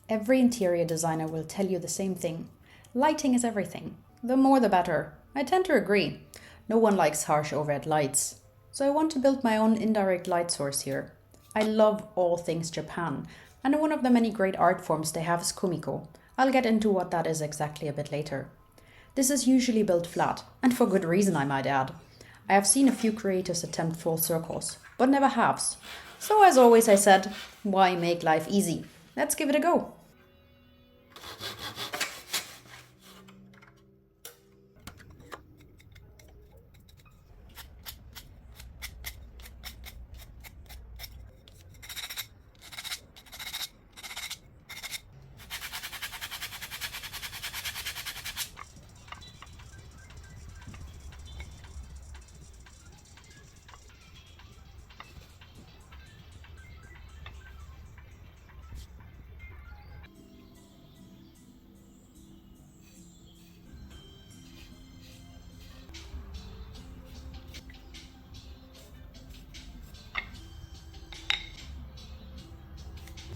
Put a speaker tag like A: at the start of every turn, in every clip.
A: Every interior designer will tell you the same thing. Lighting is everything. The more the better. I tend to agree. No one likes harsh overhead lights. So I want to build my own indirect light source here. I love all things Japan, and one of the many great art forms they have is Kumiko. I'll get into what that is exactly a bit later. This is usually built flat, and for good reason I might add. I have seen a few creators attempt full circles, but never halves. So as always I said, why make life easy? Let's give it a go.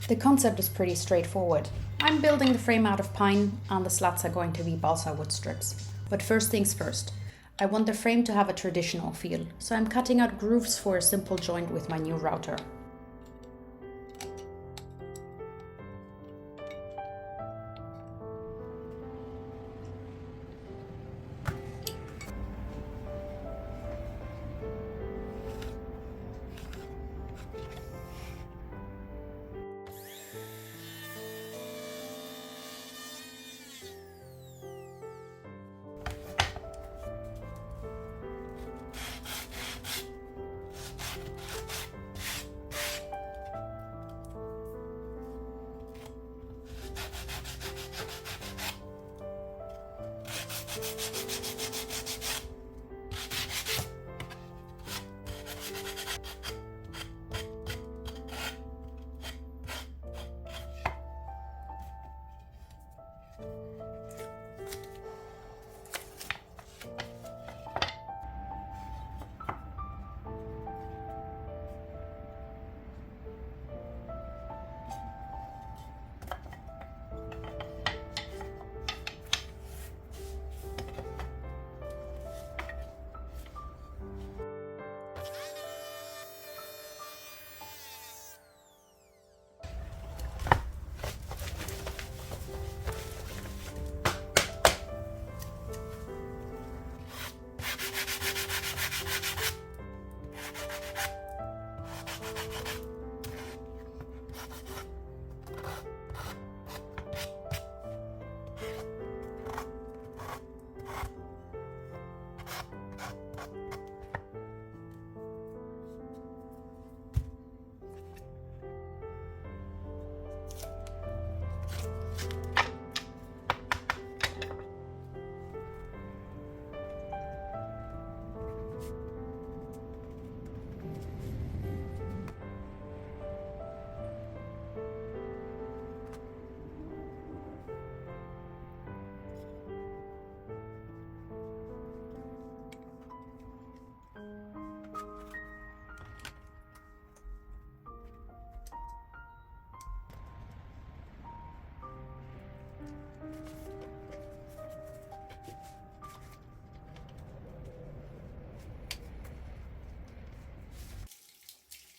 A: The concept is pretty straightforward. I'm building the frame out of pine and the slats are going to be balsa wood strips. But first things first. I want the frame to have a traditional feel, so I'm cutting out grooves for a simple joint with my new router.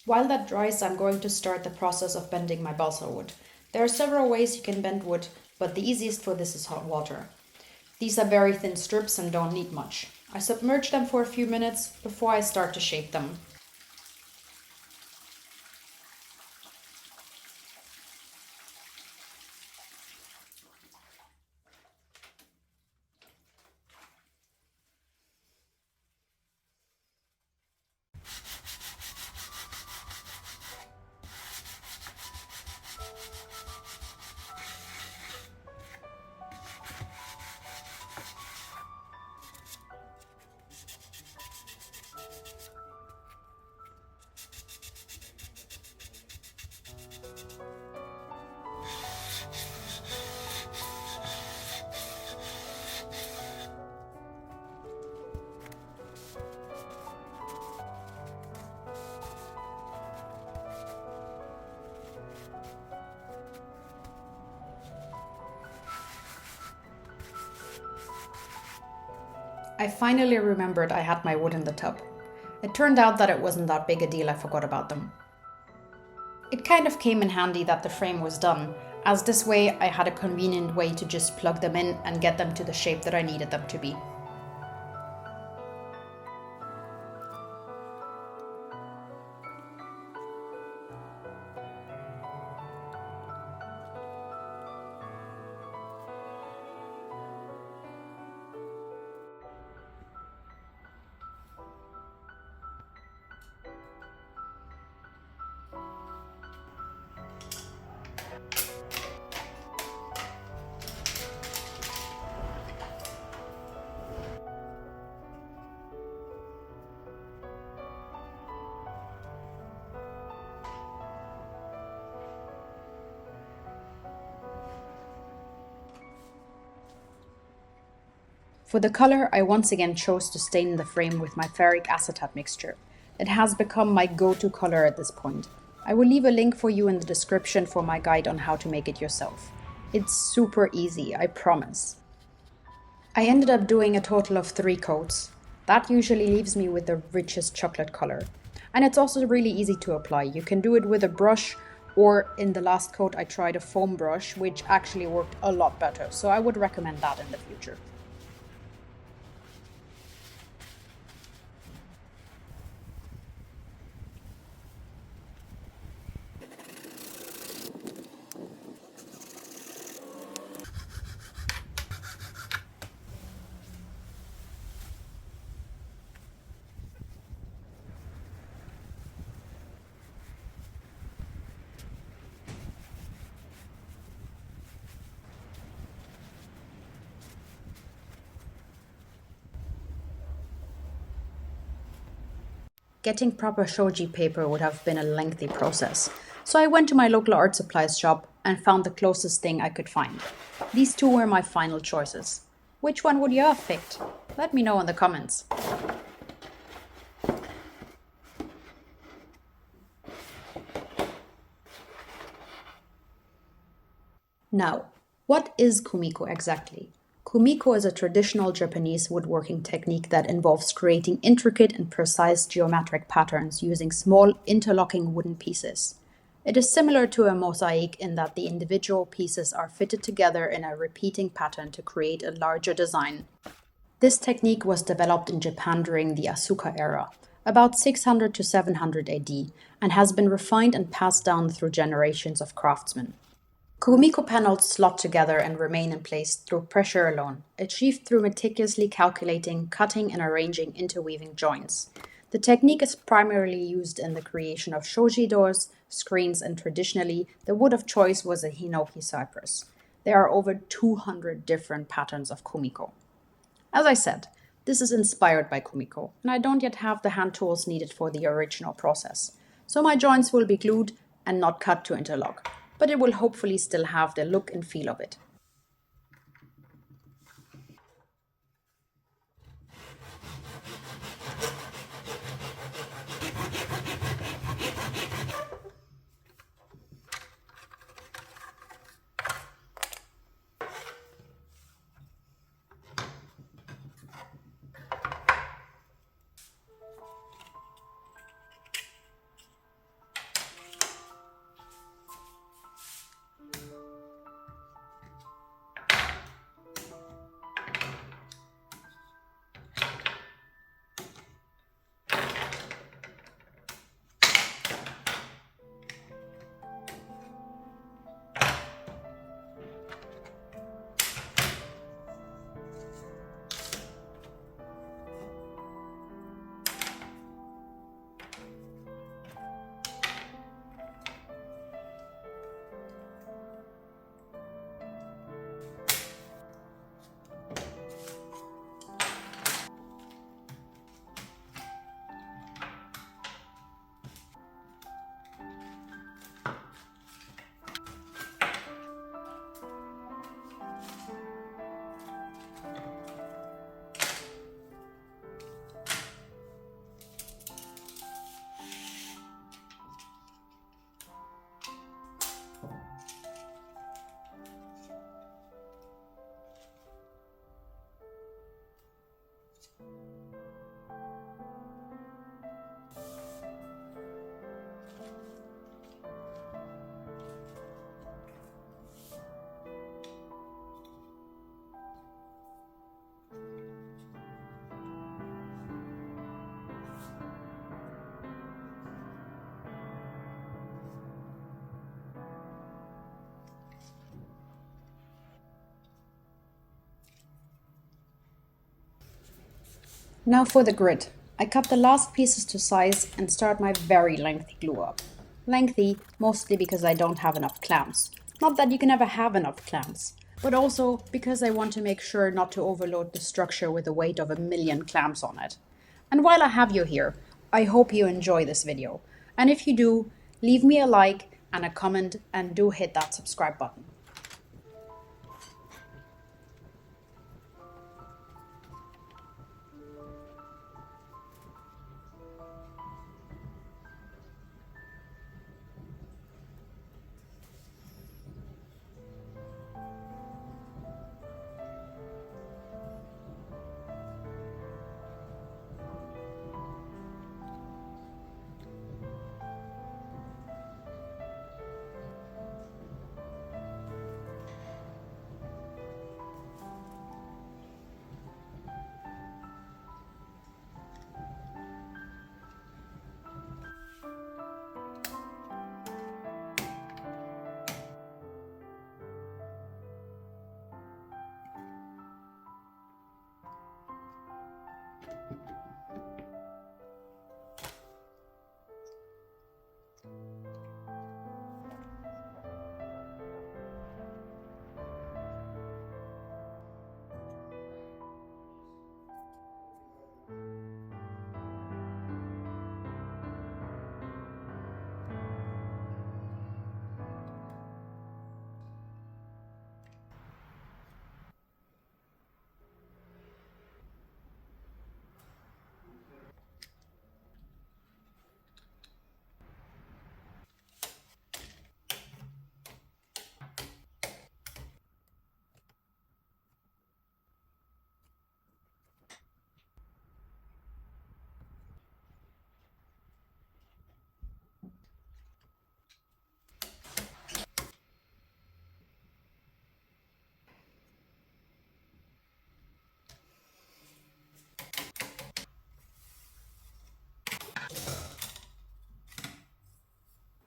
A: While that dries, I'm going to start the process of bending my balsa wood. There are several ways you can bend wood, but the easiest for this is hot water. These are very thin strips and don't need much. I submerge them for a few minutes before I start to shape them. I finally remembered I had my wood in the tub. It turned out that it wasn't that big a deal, I forgot about them. It kind of came in handy that the frame was done, as this way I had a convenient way to just plug them in and get them to the shape that I needed them to be. For the color, I once again chose to stain the frame with my ferric acetate mixture. It has become my go-to color at this point. I will leave a link for you in the description for my guide on how to make it yourself. It's super easy, I promise. I ended up doing a total of 3 coats. That usually leaves me with the richest chocolate color. And it's also really easy to apply. You can do it with a brush, or in the last coat I tried a foam brush, which actually worked a lot better. So I would recommend that in the future. Getting proper shoji paper would have been a lengthy process, so I went to my local art supplies shop and found the closest thing I could find. These two were my final choices. Which one would you have picked? Let me know in the comments. Now, what is Kumiko exactly? Kumiko is a traditional Japanese woodworking technique that involves creating intricate and precise geometric patterns using small interlocking wooden pieces. It is similar to a mosaic in that the individual pieces are fitted together in a repeating pattern to create a larger design. This technique was developed in Japan during the Asuka era, about 600 to 700 AD, and has been refined and passed down through generations of craftsmen. Kumiko panels slot together and remain in place through pressure alone, achieved through meticulously calculating, cutting, and arranging interweaving joints. The technique is primarily used in the creation of shoji doors, screens, and traditionally, the wood of choice was a hinoki cypress. There are over 200 different patterns of Kumiko. As I said, this is inspired by Kumiko, and I don't yet have the hand tools needed for the original process. So my joints will be glued and not cut to interlock, but it will hopefully still have the look and feel of it. Now for the grid. I cut the last pieces to size and start my very lengthy glue up. Lengthy mostly because I don't have enough clamps. Not that you can ever have enough clamps, but also because I want to make sure not to overload the structure with the weight of 1,000,000 clamps on it. And while I have you here, I hope you enjoy this video. And if you do, leave me a like and a comment and do hit that subscribe button.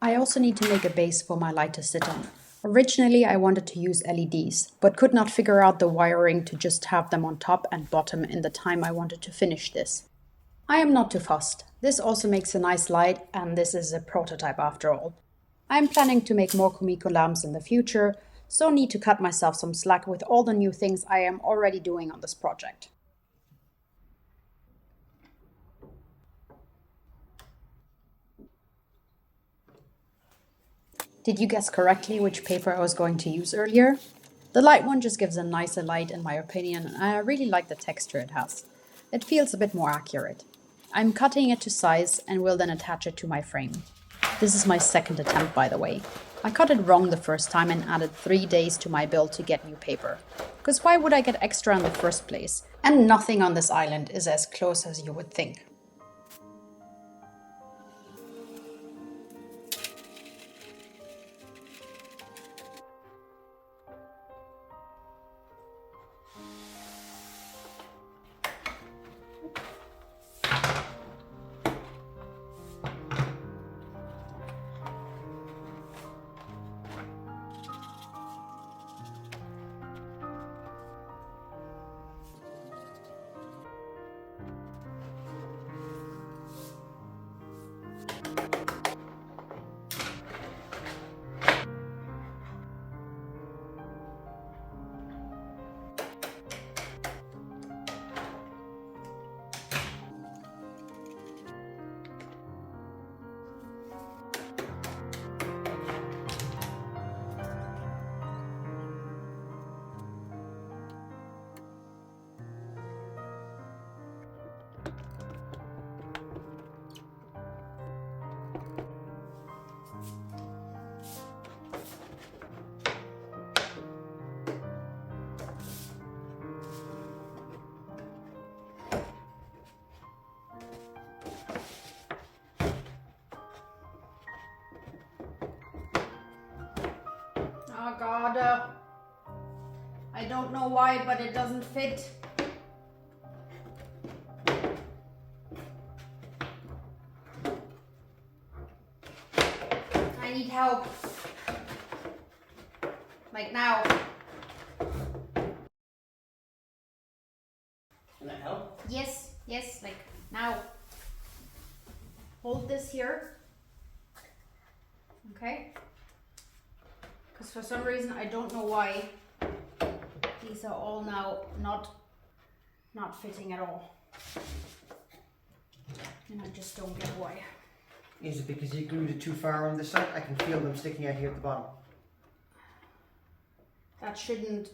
A: I also need to make a base for my light to sit on. Originally, I wanted to use LEDs, but could not figure out the wiring to just have them on top and bottom in the time I wanted to finish this. I am not too fussed. This also makes a nice light, and this is a prototype after all. I am planning to make more Kumiko lamps in the future, so need to cut myself some slack with all the new things I am already doing on this project. Did you guess correctly which paper I was going to use earlier? The light one just gives a nicer light in my opinion, and I really like the texture it has. It feels a bit more accurate. I'm cutting it to size and will then attach it to my frame. This is my second attempt, by the way. I cut it wrong the first time and added 3 days to my build to get new paper. Because why would I get extra in the first place? And nothing on this island is as close as you would think. Oh god, I don't know why, but it doesn't fit. I need help. Like now.
B: Can I help?
A: Yes, yes. here. Okay. Because for some reason, I don't know why, these are all now not fitting at all. And I just don't get why.
B: Is it because you glued it too far on this side? I can feel them sticking out here at the bottom.
A: That shouldn't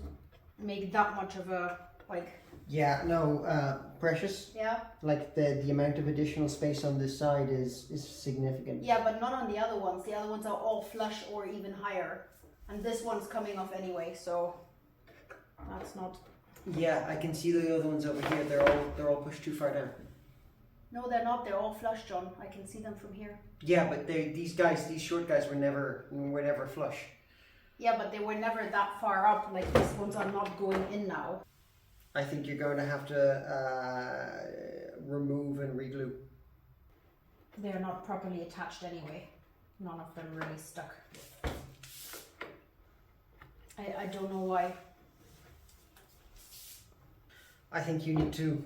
A: make that much of a, like...
B: Yeah, no, Precious.
A: Yeah?
B: Like the amount of additional space on this side is significant.
A: Yeah, but not on the other ones. The other ones are all flush or even higher. And this one's coming off anyway, so that's not...
B: Yeah, I can see the other ones over here. They're all pushed too far down.
A: No, they're not. They're all flush, John. I can see them from here.
B: Yeah, but these short guys were never flush.
A: Yeah, but they were never that far up. Like these ones are not going in now.
B: I think you're going to have to remove and reglue.
A: They're not properly attached anyway. None of them really stuck. I don't know why.
B: I think you need to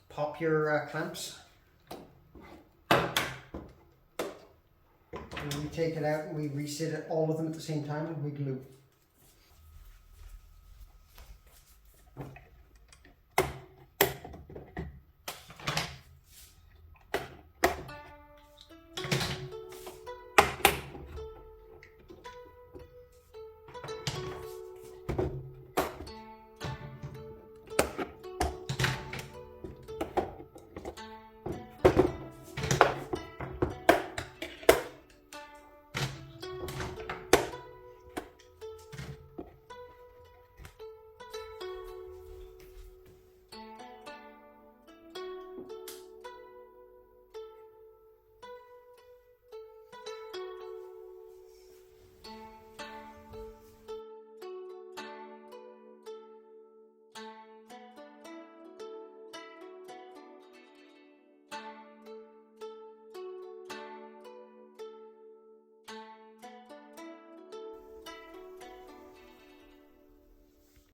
B: pop your clamps. And we take it out and we reset it, all of them at the same time, and we glue.